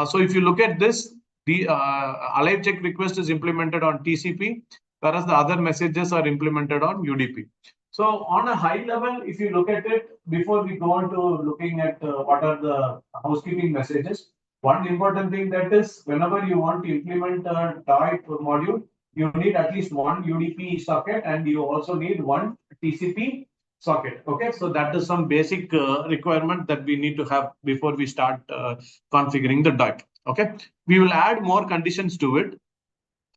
So if you look at this, the alive check request is implemented on TCP, whereas the other messages are implemented on UDP. So on a high level, if you look at it, before we go on to looking at what are the housekeeping messages, one important thing that is, whenever you want to implement a DoIP module, you need at least one UDP socket and you also need one TCP socket. Okay, so that is some basic requirement that we need to have before we start configuring the DoIP. Okay, we will add more conditions to it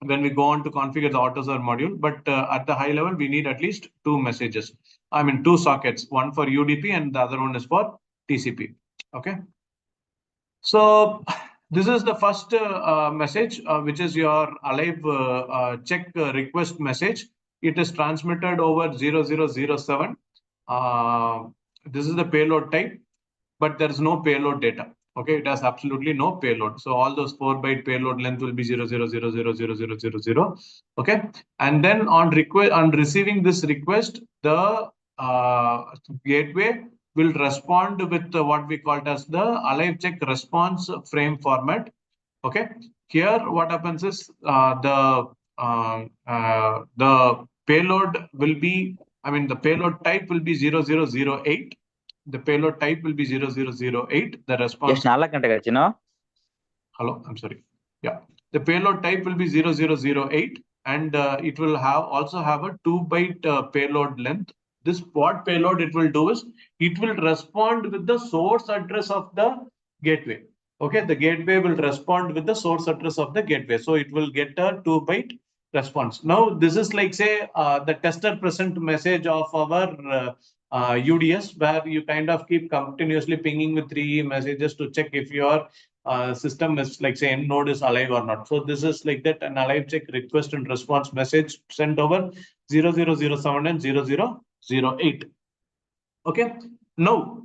when we go on to configure the AutoServe module, but at the high level, we need at least two messages. I mean, two sockets, one for UDP and the other one is for TCP. Okay. So this is the first message, which is your alive check request message. It is transmitted over 0007. This is the payload type, but there is no payload data. Okay, it has absolutely no payload. So all those 4-byte payload length will be 00000000. Okay, and then on receiving this request, the gateway will respond with what we call it as the alive check response frame format. Okay, here what happens is the payload will be, the payload type will be 0008. The payload type will be 0008. The response. Hello, I'm sorry. Yeah, the payload type will be 0008, and it will also have a 2-byte payload length. This what payload it will do is it will respond with the source address of the gateway. Okay, the gateway will respond with the source address of the gateway. So it will get a 2-byte response. Now, this is like, say, the tester present message of our UDS, where you kind of keep continuously pinging with 3 messages to check if your system is, like, say, end node is alive or not. So this is like that, an alive check request and response message sent over 0007 and 0008. Okay. Now,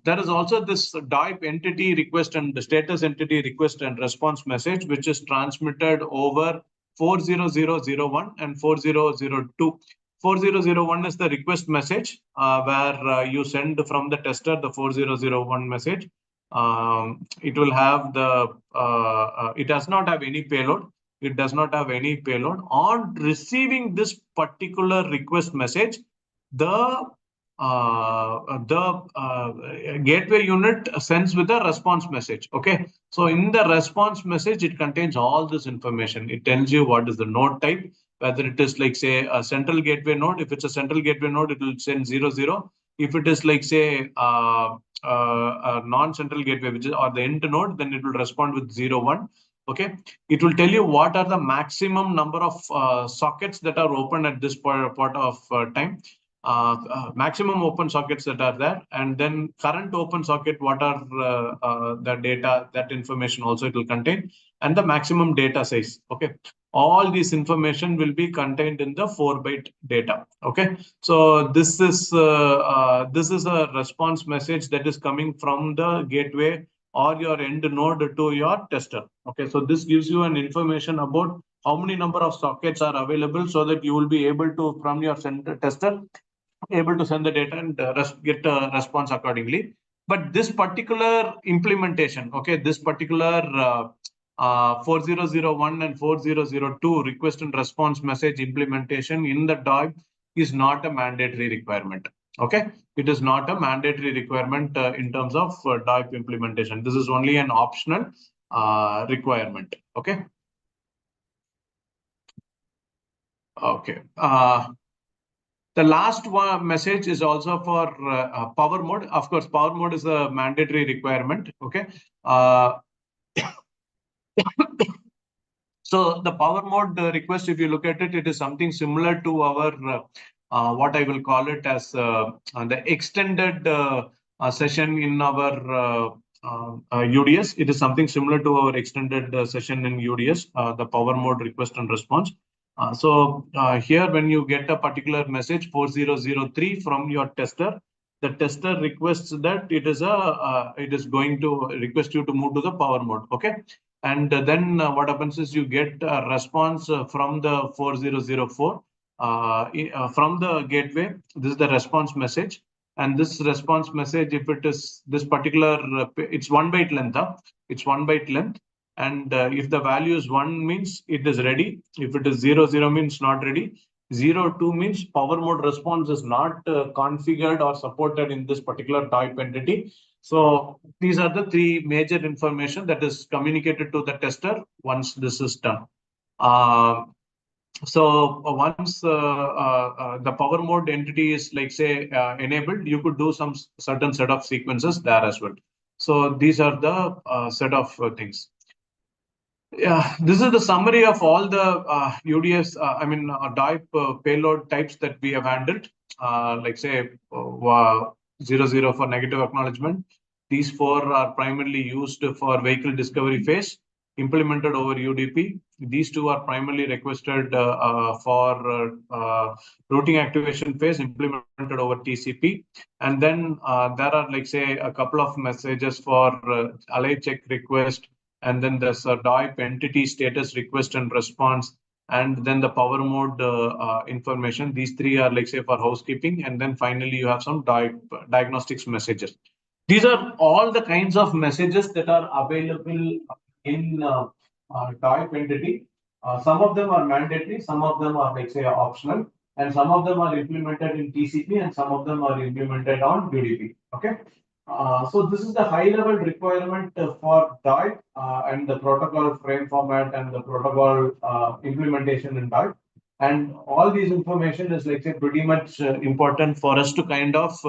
there is also this DoIP entity request and the status entity request and response message, which is transmitted over 40001 and 4002. 4001 is the request message where you send from the tester the 4001 message. It will have the, it does not have any payload. It does not have any payload. On receiving this particular request message, the gateway unit sends with a response message. Okay, so in the response message, it contains all this information. It tells you what is the node type, whether it is, like, say, a central gateway node. If it's a central gateway node, it will send 00. If it is, like, say, a non-central gateway, which is, or the end node, then it will respond with 01. Okay, it will tell you what are the maximum number of sockets that are open at this point of time. Maximum open sockets that are there, and then current open socket, what are the data, that information also it will contain, and the maximum data size. Okay, all this information will be contained in the 4-byte data. Okay, so this is a response message that is coming from the gateway or your end node to your tester. Okay, so this gives you an information about how many number of sockets are available, so that you will be able to, from your tester, able to send the data and get a response accordingly. But this particular implementation, okay, this particular 4001 and 4002 request and response message implementation in the DoIP is not a mandatory requirement. Okay, it is not a mandatory requirement in terms of DoIP implementation. This is only an optional requirement. Okay. Okay. The last one message is also for power mode. Of course, power mode is a mandatory requirement. Okay. So the power mode request, if you look at it, it is something similar to our what I will call it as the extended session in our UDS. It is something similar to our extended session in UDS, the power mode request and response. So here, when you get a particular message 4003 from your tester, the tester requests that it is going to request you to move to the power mode. Okay, and then what happens is you get a response from the 4004 from the gateway. This is the response message, and this response message, if it is this particular, it's 1-byte length. It's 1-byte length. And if the value is 1 means it is ready. If it is 00 means not ready. 02 means power mode response is not configured or supported in this particular DoIP entity. So these are the 3 major information that is communicated to the tester once this is done. So once the power mode entity is, like, say, enabled, you could do some certain set of sequences there as well. So these are the set of things. Yeah, this is the summary of all the UDS, DoIP payload types that we have handled. Like, say, 00 for negative acknowledgement. These 4 are primarily used for vehicle discovery phase, implemented over UDP. These 2 are primarily requested for routing activation phase, implemented over TCP. And then there are, like, say, a couple of messages for alive check request, and then there's a DoIP entity status request and response, and then the power mode information. These 3 are, like, say, for housekeeping, and then finally you have some DoIP diagnostics messages. These are all the kinds of messages that are available in DoIP entity. Some of them are mandatory, some of them are, like, say, optional, and some of them are implemented in TCP, and some of them are implemented on UDP. Okay. So this is the high-level requirement for DoIP and the protocol frame format and the protocol implementation in DoIP. And all these information is like say pretty much important for us to kind of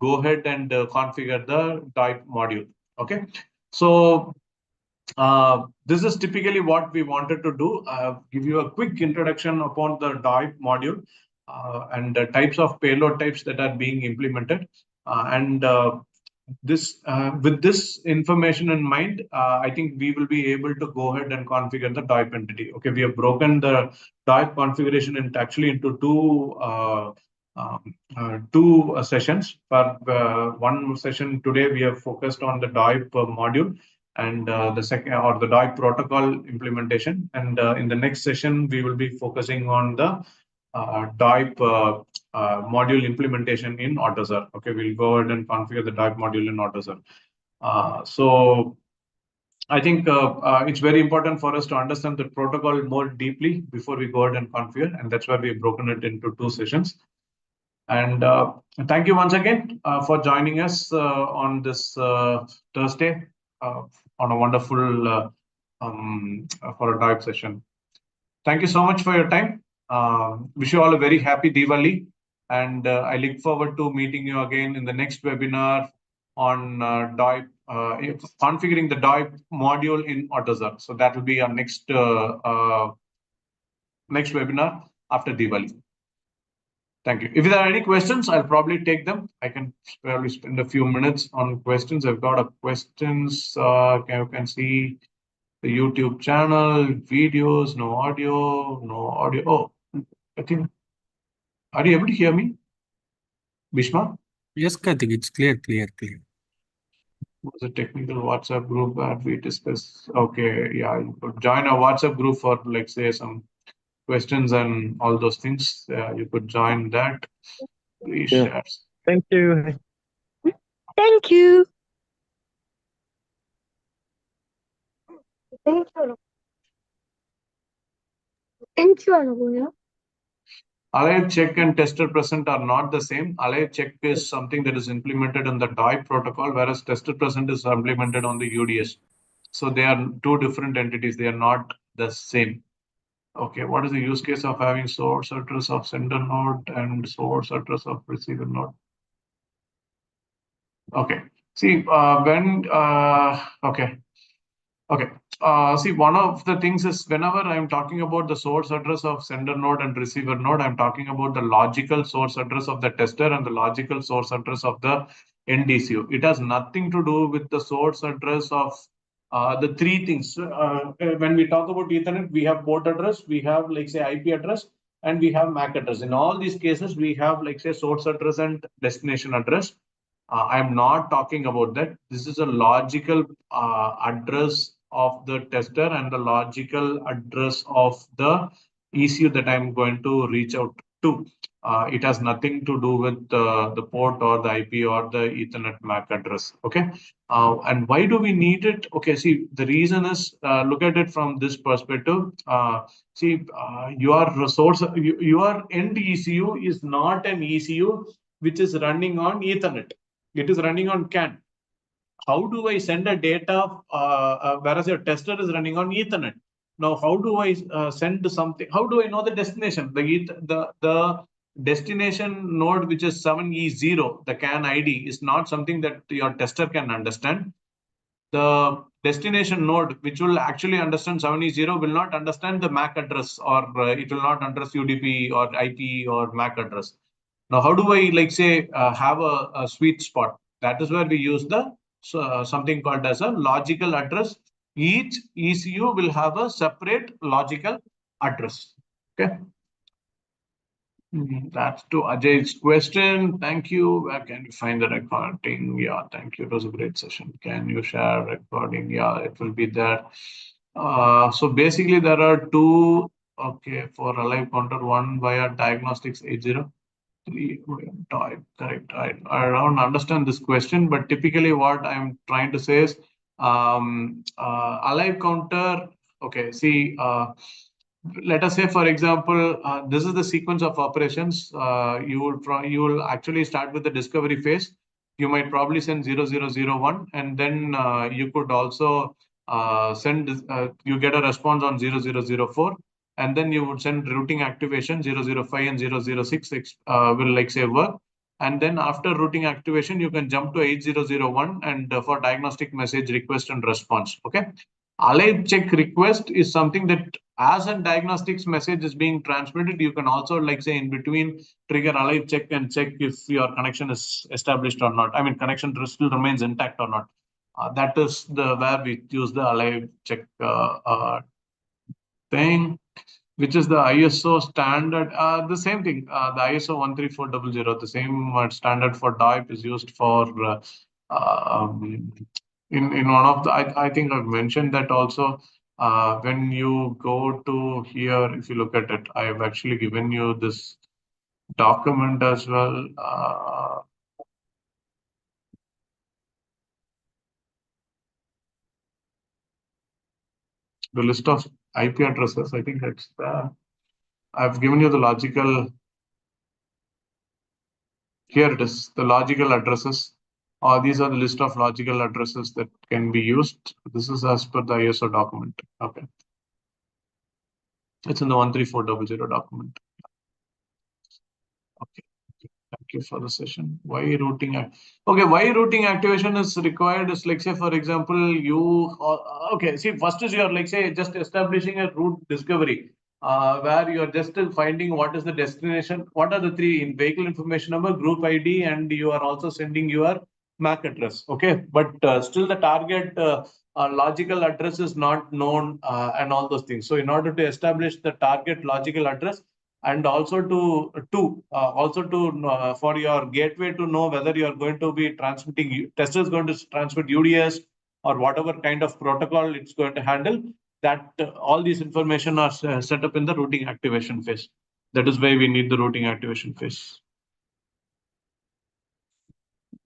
go ahead and configure the DoIP module. Okay, so this is typically what we wanted to do. Give you a quick introduction upon the DoIP module and the types of payload types that are being implemented. And this with this information in mind, I think we will be able to go ahead and configure the DoIP entity. Okay, we have broken the DoIP configuration into two sessions. For one session today, we have focused on the DoIP module and the second or the DoIP protocol implementation. And in the next session, we will be focusing on the DoIP module implementation in AutoSAR. Okay, we'll go ahead and configure the DoIP module in AutoSAR. So I think it's very important for us to understand the protocol more deeply before we go ahead and configure, and that's why we've broken it into two sessions. And thank you once again for joining us on this Thursday on a wonderful for a DoIP session. Thank you so much for your time. Wish you all a very happy Diwali, and I look forward to meeting you again in the next webinar on DoIP, configuring the DoIP module in AutoSAR. So that will be our next webinar after Diwali. Thank you. If there are any questions, I'll probably take them. I can probably spend a few minutes on questions. I've got a questions. You can see the YouTube channel, videos, no audio, no audio. Oh, I think, are you able to hear me, Bhishma? Yes, Karthik, it's clear. Was a technical WhatsApp group that we discussed. Okay, yeah, you could join a WhatsApp group for like say some questions and all those things. You could join that. Please share. Thank you. Thank you. Thank you. Thank you. Alive check and tester present are not the same. Alive check is something that is implemented in the DoIP protocol, whereas tester present is implemented on the UDS. So they are two different entities. They are not the same. Okay, what is the use case of having source address of sender node and source address of receiver node? Okay, see see, one of the things is whenever I'm talking about the source address of sender node and receiver node, I'm talking about the logical source address of the tester and the logical source address of the NDCU. It has nothing to do with the source address of the three things. When we talk about Ethernet, we have port address, we have like say IP address, and we have MAC address. In all these cases, we have like say source address and destination address. I'm not talking about that. This is a logical address of the tester and the logical address of the ECU that I'm going to reach out to. It has nothing to do with the port or the IP or the Ethernet MAC address. Okay. And why do we need it? Okay. See, the reason is look at it from this perspective. Your resource, your end ECU is not an ECU which is running on Ethernet. It is running on CAN. How do I send a data, whereas your tester is running on Ethernet? Now, how do I send something? How do I know the destination? The destination node, which is 7E0, the CAN ID, is not something that your tester can understand. The destination node, which will actually understand 7E0, will not understand the MAC address, or it will not address UDP or IP or MAC address. Now, how do I like say have a sweet spot? That is where we use the something called as a logical address. Each ECU will have a separate logical address. Okay. That's to Ajay's question. Thank you. Where can you find the recording? Yeah, thank you. It was a great session. Can you share recording? Yeah, it will be there. So basically, there are two. Okay, for alive counter, one via diagnostics 80. Correct. I don't understand this question, but typically what I'm trying to say is alive counter. Okay, see, let us say, for example, this is the sequence of operations. You will actually start with the discovery phase. You might probably send 0001, and then you could also send. You get a response on 0004. and then you would send routing activation 005 and 006 will like say work. And then after routing activation, you can jump to 8001 and for diagnostic message request and response. Okay. Alive check request is something that as a diagnostics message is being transmitted, you can also like say in between trigger alive check and check if your connection is established or not. I mean, connection still remains intact or not. That is the where we use the alive check thing, which is the ISO standard. The same thing, the ISO 13400, the same standard for DoIP is used for in one of the, I think I've mentioned that also. When you go to here, if you look at it, I have actually given you this document as well. The list of IP addresses, I think that's I've given you the logical. Here it is, the logical addresses. These are the list of logical addresses that can be used. This is as per the ISO document. Okay. It's in the 13400 document. Okay. Thank you for the session. Why routing? Okay, why routing activation is required is like say, for example, you okay. See, first is you're like say just establishing a route discovery, where you're just finding what is the destination, what are the three in vehicle information number, group ID, and you are also sending your MAC address. Okay, but still the target logical address is not known and all those things. So in order to establish the target logical address, and also for your gateway to know whether you are going to be transmitting, tester is going to transmit UDS or whatever kind of protocol it's going to handle, that all these information are set up in the routing activation phase. That is why we need the routing activation phase.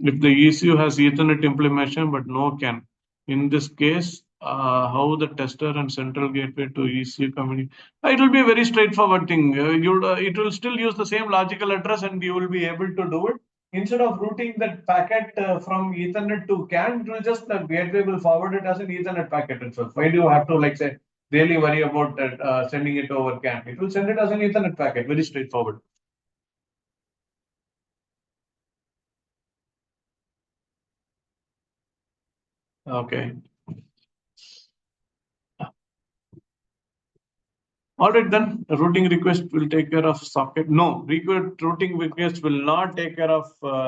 If the ECU has Ethernet implementation but no CAN, in this case, how the tester and central gateway to ECU communicate? It will be a very straightforward thing. It will still use the same logical address, and you will be able to do it. Instead of routing that packet from Ethernet to CAN, it will just the gateway will forward it as an Ethernet packet itself. Why do you have to like say really worry about sending it over CAN? It will send it as an Ethernet packet. Very straightforward. Okay. All right, then routing request will take care of socket. No, routing request will not take care of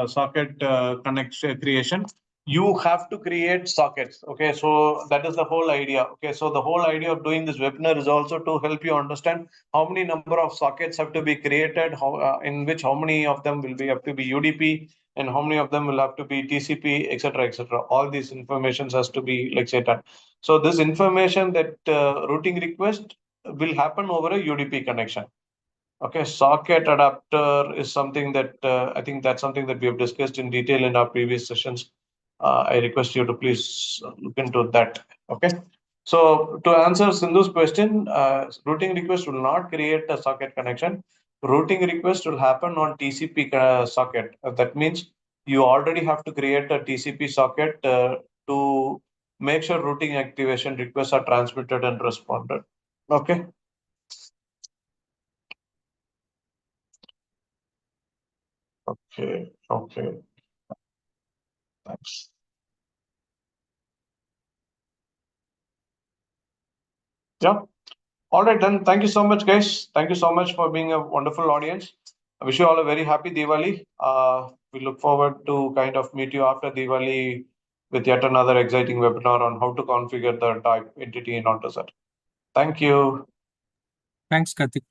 socket connection creation. You have to create sockets. Okay, so that is the whole idea. Okay, so the whole idea of doing this webinar is also to help you understand how many number of sockets have to be created, in which how many of them will be have to be UDP, and how many of them will have to be TCP, etc., etc. All these informations has to be like say that. So this information that routing request will happen over a UDP connection. Okay, socket adapter is something that I think that's something that we have discussed in detail in our previous sessions. I request you to please look into that. Okay. So to answer Sindhu's question, routing request will not create a socket connection. Routing request will happen on TCP socket. That means you already have to create a TCP socket to make sure routing activation requests are transmitted and responded. Okay. Okay. Okay. Thanks. Yeah. All right, then. Thank you so much, guys. Thank you so much for being a wonderful audience. I wish you all a very happy Diwali. We look forward to kind of meet you after Diwali with yet another exciting webinar on how to configure the DoIP entity in AutoSet. Thank you. Thanks, Karthik.